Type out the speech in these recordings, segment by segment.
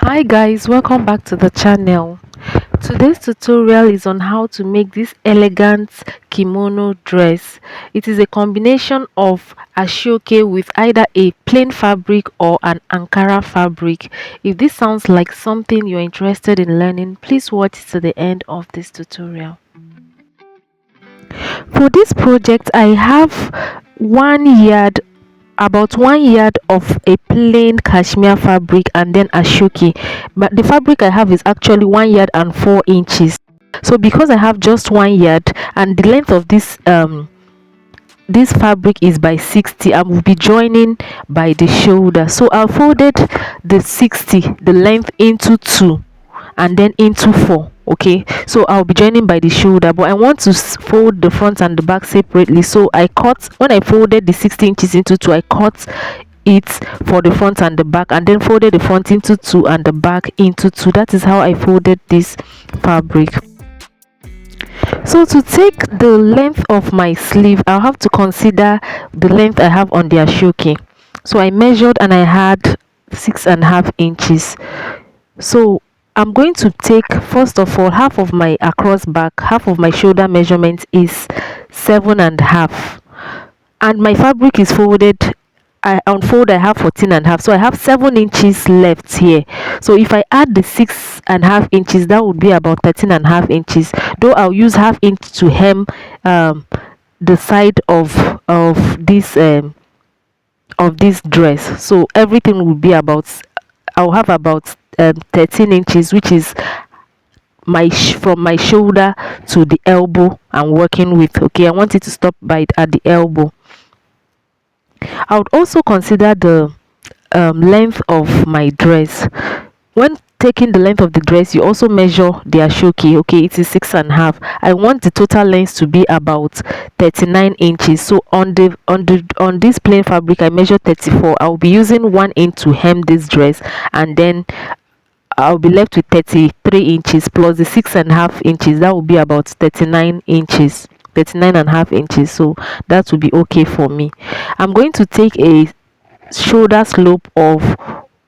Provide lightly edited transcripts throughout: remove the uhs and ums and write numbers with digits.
Hi guys, welcome back to the channel. Today's tutorial is on how to make this elegant kimono dress. It is a combination of ashoke with either a plain fabric or an Ankara fabric. If this sounds like something you're interested in learning, please watch to the end of this tutorial. For this project, I have 1 yard, about 1 yard of a plain cashmere fabric and then ashoke, but the fabric I have is actually 1 yard and 4 inches. So because I have just 1 yard and the length of this fabric is by 60, I will be joining by the shoulder. So I folded the 60, the length, into two and then into four. Okay, so I'll be joining by the shoulder, but I want to fold the front and the back separately. So I cut, when I folded the 60 inches into two, I cut it for the front and the back, and then folded the front into two and the back into two. That is how I folded this fabric. So to take the length of my sleeve, I'll have to consider the length I have on the ashoke. So I measured and I had 6.5 inches. So I'm going to take, first of all, half of my across back, half of my shoulder measurement is 7.5, and my fabric is folded. I unfold, I have 14.5, so I have 7 inches left here. So if I add the 6.5 inches, that would be about 13.5 inches, though I'll use half inch to hem the side of this dress. So everything will be about, I'll have about 13 inches, which is from my shoulder to the elbow I'm working with. Okay, I want it to stop by at the elbow. I would also consider the length of my dress. When taking the length of the dress, you also measure the ashoke. Okay, it is 6.5. I want the total length to be about 39 inches. So on this plain fabric, I measure 34. I'll be using 1 inch to hem this dress, and then I'll be left with 33 inches plus the 6.5 inches. That will be about 39 inches, 39.5 inches. So that will be okay for me. I'm going to take a shoulder slope of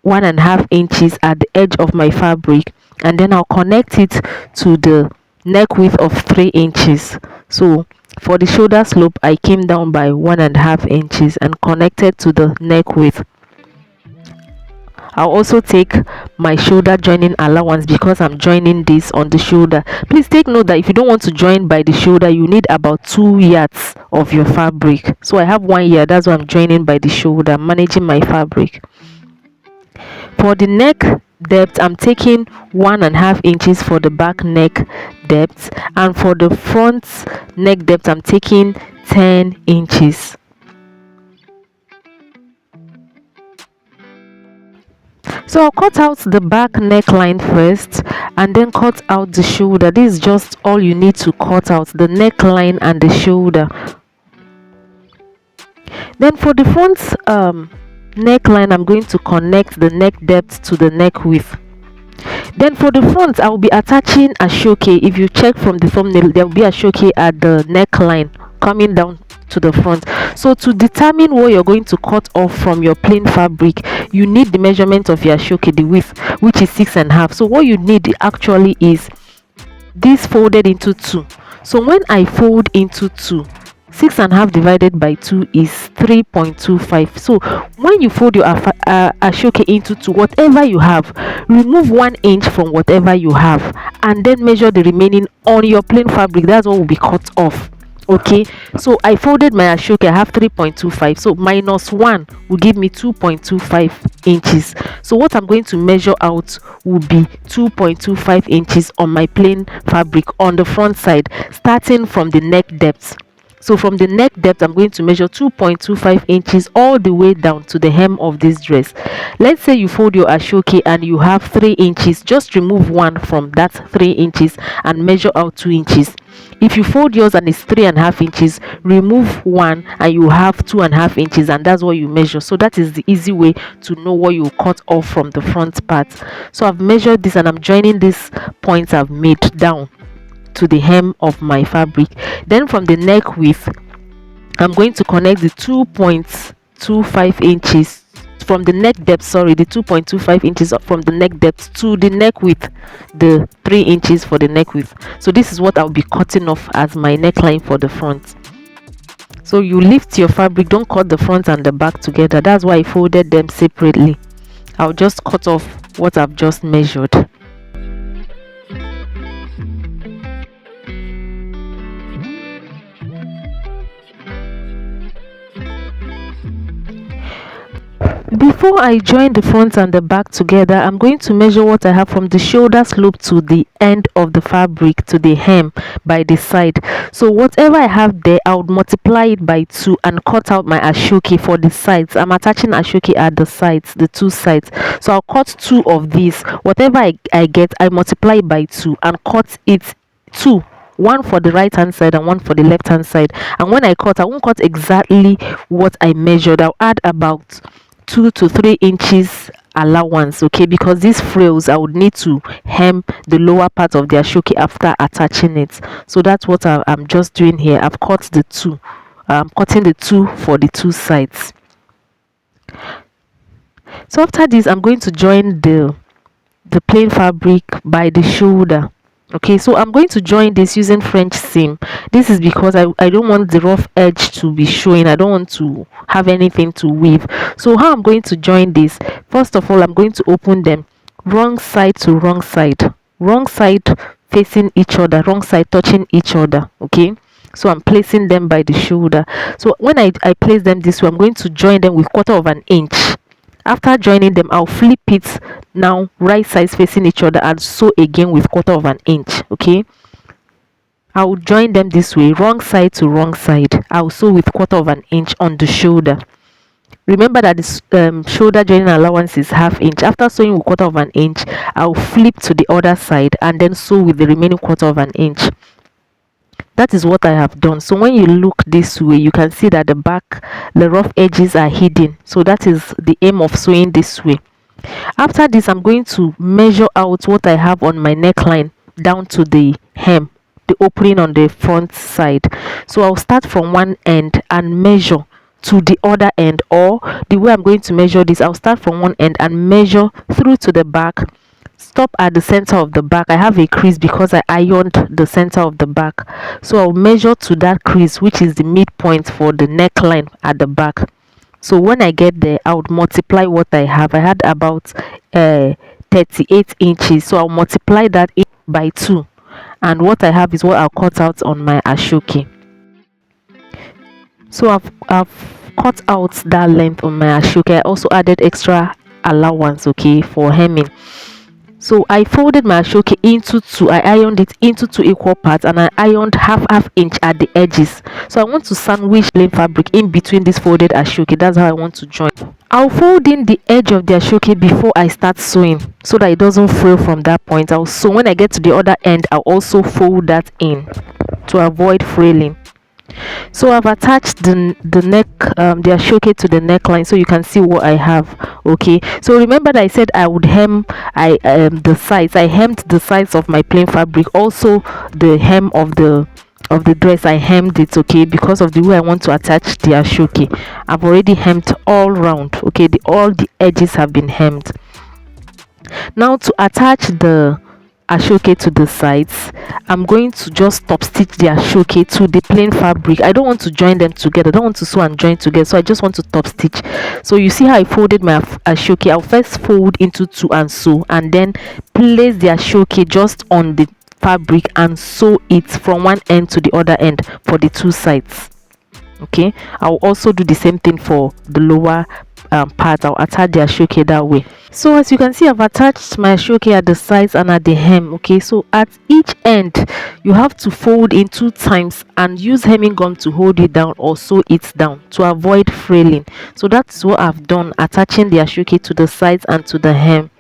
1.5 inches at the edge of my fabric, and then I'll connect it to the neck width of 3 inches. So for the shoulder slope, I came down by 1.5 inches and connected to the neck width. I'll also take my shoulder joining allowance because I'm joining this on the shoulder. Please take note that if you don't want to join by the shoulder, you need about 2 yards of your fabric. So I have 1 yard, that's why I'm joining by the shoulder. I'm managing my fabric. For the neck depth, I'm taking 1.5 inches for the back neck depth, and for the front neck depth, I'm taking 10 inches. So I'll cut out the back neckline first and then cut out the shoulder. This is just all you need to cut out, the neckline and the shoulder. Then for the front neckline, I'm going to connect the neck depth to the neck width. Then for the front, I will be attaching ashoke. If you check from the thumbnail, there will be ashoke at the neckline coming down to the front. So to determine what you're going to cut off from your plain fabric, you need the measurement of your ashoke, the width, which is 6.5. So what you need actually is this folded into two. So when I fold into two, 6.5 divided by 2 is 3.25. So when you fold your ashoke into two, whatever you have, remove 1 inch from whatever you have and then measure the remaining on your plain fabric. That's what will be cut off. Okay, so I folded my ashoke, I have 3.25, so minus 1 will give me 2.25 inches. So what I'm going to measure out will be 2.25 inches on my plain fabric on the front side, starting from the neck depth. So from the neck depth, I'm going to measure 2.25 inches all the way down to the hem of this dress. Let's say you fold your ashoke and you have 3 inches, just remove 1 from that 3 inches and measure out 2 inches. If you fold yours and it's 3.5 inches, remove 1 and you have 2.5 inches, and that's what you measure. So that is the easy way to know what you cut off from the front part. So I've measured this and I'm joining these points I've made down to the hem of my fabric. Then from the neck width, I'm going to connect the 2.25 inches from the neck depth, sorry, the 2.25 inches from the neck depth to the neck width, the 3 inches for the neck width. So this is what I'll be cutting off as my neckline for the front. So you lift your fabric, don't cut the front and the back together. That's why I folded them separately. I'll just cut off what I've just measured. Before I join the front and the back together, I'm going to measure what I have from the shoulder slope to the end of the fabric to the hem by the side. So whatever I have there, I would multiply it by 2 and cut out my ashoke for the sides. I'm attaching ashoke at the sides, the 2 sides. So I'll cut 2 of these. Whatever I get, I multiply it by 2 and cut it 2. One for the right hand side and one for the left hand side. And when I cut, I won't cut exactly what I measured. I'll add about 2 to 3 inches allowance, okay, because these frills I would need to hem the lower part of the ashoke after attaching it. So that's what I'm just doing here. I've cut the 2. I'm cutting the 2 for the 2 sides. So after this, I'm going to join the plain fabric by the shoulder. Okay, so I'm going to join this using French seam. This is because I don't want the rough edge to be showing. I don't want to have anything to weave. So how I'm going to join this, first of all, I'm going to open them wrong side to wrong side facing each other, wrong side touching each other. Okay, so I'm placing them by the shoulder. So when I place them this way, I'm going to join them with 1/4 of an inch. After joining them, I'll flip it now right sides facing each other and sew again with 1/4 of an inch. Okay, I'll join them this way, wrong side to wrong side. I'll sew with 1/4 of an inch on the shoulder. Remember that this shoulder joining allowance is 1/2 inch. After sewing with 1/4 of an inch, I'll flip to the other side and then sew with the remaining 1/4 of an inch. That is what I have done. So when you look this way, you can see that the back, the rough edges are hidden. So that is the aim of sewing this way. After this, I'm going to measure out what I have on my neckline down to the hem, the opening on the front side. So I'll start from one end and measure to the other end, or the way I'm going to measure this, I'll start from one end and measure through to the back, stop at the center of the back. I have a crease because I ironed the center of the back, so I'll measure to that crease, which is the midpoint for the neckline at the back. So when I get there, I would multiply what I have. I had about 38 inches, so I'll multiply that by 2, and what I have is what I'll cut out on my ashoke. So I've cut out that length on my ashoke. I also added extra allowance, okay, for hemming. So I folded my ashoke into 2. I ironed it into 2 equal parts, and I ironed half inch at the edges. So I want to sandwich plain fabric in between this folded ashoke. That's how I want to join. I'll fold in the edge of the ashoke before I start sewing, so that it doesn't frill from that point. So when I get to the other end, I'll also fold that in to avoid frilling. So I've attached the neck, the ashoke to the neckline, so you can see what I have. Okay, so remember that I said I would hem the sides. I hemmed the sides of my plain fabric, also the hem of the dress. I hemmed it, okay, because of the way I want to attach the ashoke. I've already hemmed all round, okay, all the edges have been hemmed. Now to attach the ashoke to the sides, I'm going to just top stitch the ashoke to the plain fabric. I don't want to join them together. I don't want to sew and join together, so I just want to top stitch. So you see how I folded my ashoke. I'll first fold into 2 and sew, and then place the ashoke just on the fabric and sew it from one end to the other end for the 2 sides. Okay, I'll also do the same thing for the lower part. I'll attach the ashoke that way. So as you can see, I've attached my ashoke at the sides and at the hem. Okay, so at each end you have to fold in 2 times and use hemming gum to hold it down or sew it down to avoid frilling. So that's what I've done, attaching the ashoke to the sides and to the hem.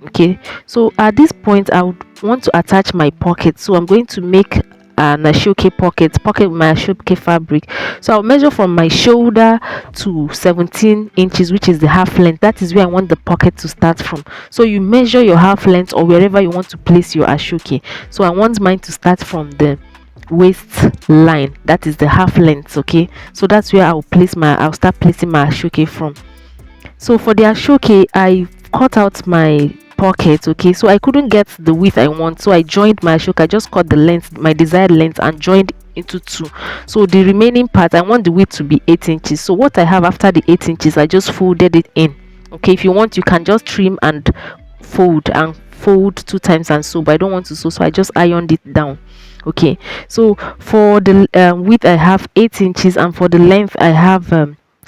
Okay, so at this point I would want to attach my pocket, so I'm going to make an ashoke pocket my ashoke fabric. So I'll measure from my shoulder to 17 inches, which is the half length. That is where I want the pocket to start from. So you measure your half length or wherever you want to place your ashoke. So I want mine to start from the waist line, that is the half length. Okay, so that's where I'll start placing my ashoke from. So for the ashoke, I cut out my pocket. Okay, so I couldn't get the width I want, so I joined my ashoke. I just cut the length, my desired length, and joined into two. So the remaining part, I want the width to be 8 inches. So what I have after the 8 inches, I just folded it in. Okay, if you want, you can just trim and fold 2 times and sew, but I don't want to sew, so I just ironed it down. Okay, so for the width I have 8 inches, and for the length I have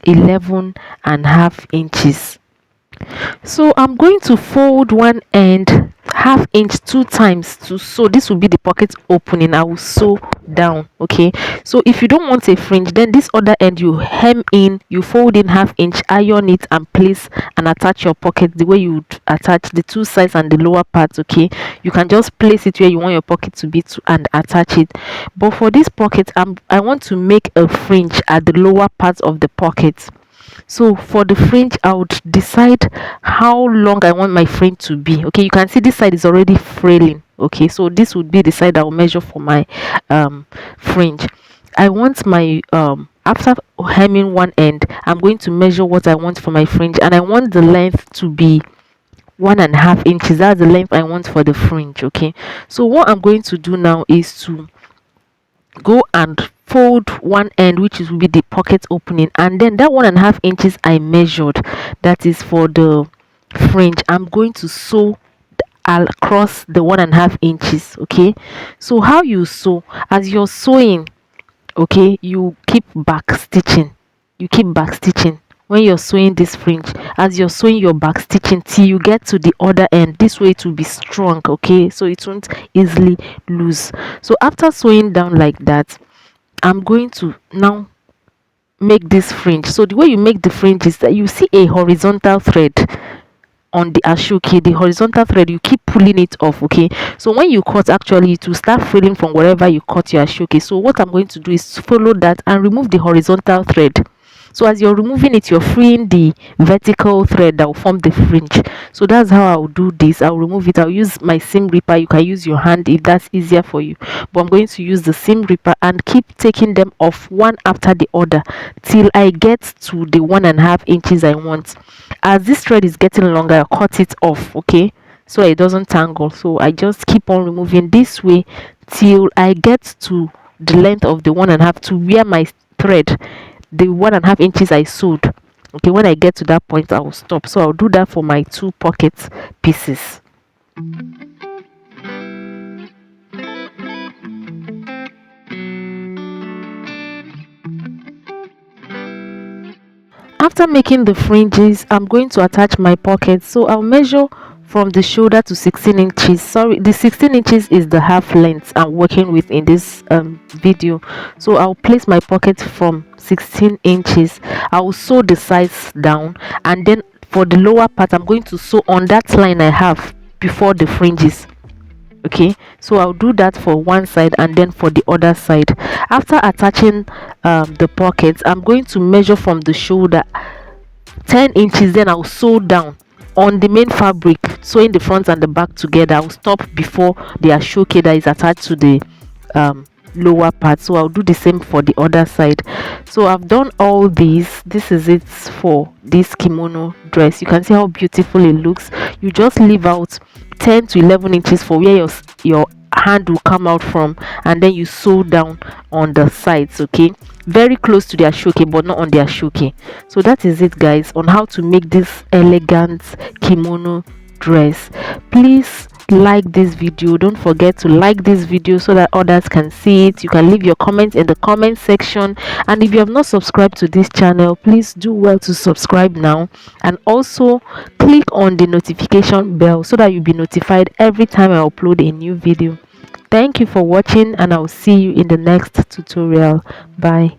11.5 inches. So I'm going to fold one end half inch 2 times to sew. This will be the pocket opening. I will sew down. Okay, so if you don't want a fringe, then this other end you hem in, you fold in half inch, iron it, and place and attach your pocket the way you would attach the two sides and the lower part. Okay, you can just place it where you want your pocket to be and attach it. But for this pocket, I want to make a fringe at the lower part of the pocket. So for the fringe, I would decide how long I want my fringe to be. Okay, you can see this side is already frailing. Okay, so this would be the side I will measure for my fringe. I want my after hemming one end, I'm going to measure what I want for my fringe, and I want the length to be 1.5 inches. That's the length I want for the fringe. Okay, so what I'm going to do now is to go and fold one end, which will be the pocket opening, and then that 1.5 inches I measured, that is for the fringe, I'm going to sew across the 1.5 inches. Okay, so how you sew, as you're sewing, okay, you keep back stitching, when you're sewing this fringe. As you're sewing, your back stitching till you get to the other end. This way it will be strong. Okay, so it won't easily lose. So after sewing down like that, I'm going to now make this fringe. So the way you make the fringe is that you see a horizontal thread on the ashoke. The horizontal thread, you keep pulling it off. Okay, so when you cut, actually it will start fraying from wherever you cut your ashoke. So what I'm going to do is follow that and remove the horizontal thread. So as you're removing it, you're freeing the vertical thread that will form the fringe. So that's how I'll do this. I'll remove it. I'll use my seam ripper. You can use your hand if that's easier for you, but I'm going to use the seam ripper and keep taking them off one after the other till I get to the 1.5 inches I want. As this thread is getting longer, I'll cut it off. Okay, so it doesn't tangle. So I just keep on removing this way till I get to the length of the 1.5 to where my thread, the 1.5 inches I sewed. Okay, when I get to that point, I will stop. So I'll do that for my two pocket pieces. After making the fringes, I'm going to attach my pocket. So I'll measure from the shoulder to 16 inches. Sorry, the 16 inches is the half length I'm working with in this video. So I'll place my pocket from 16 inches. I will sew the sides down, and then for the lower part, I'm going to sew on that line I have before the fringes. Okay, so I'll do that for one side and then for the other side. After attaching the pockets, I'm going to measure from the shoulder 10 inches. Then I'll sew down on the main fabric, sewing the front and the back together. I'll stop before the ashoke that is attached to the lower part. So I'll do the same for the other side. So I've done all these. This is it for this kimono dress. You can see how beautiful it looks. You just leave out 10 to 11 inches for where your hand will come out from, and then you sew down on the sides. Okay, very close to the ashoke but not on the ashoke. So that is it, guys, on how to make this elegant kimono dress. Please like this video. Don't forget to like this video so that others can see it. You can leave your comments in the comment section, and if you have not subscribed to this channel, please do well to subscribe now, and also click on the notification bell so that you'll be notified every time I upload a new video. Thank you for watching, and I'll see you in the next tutorial. Bye.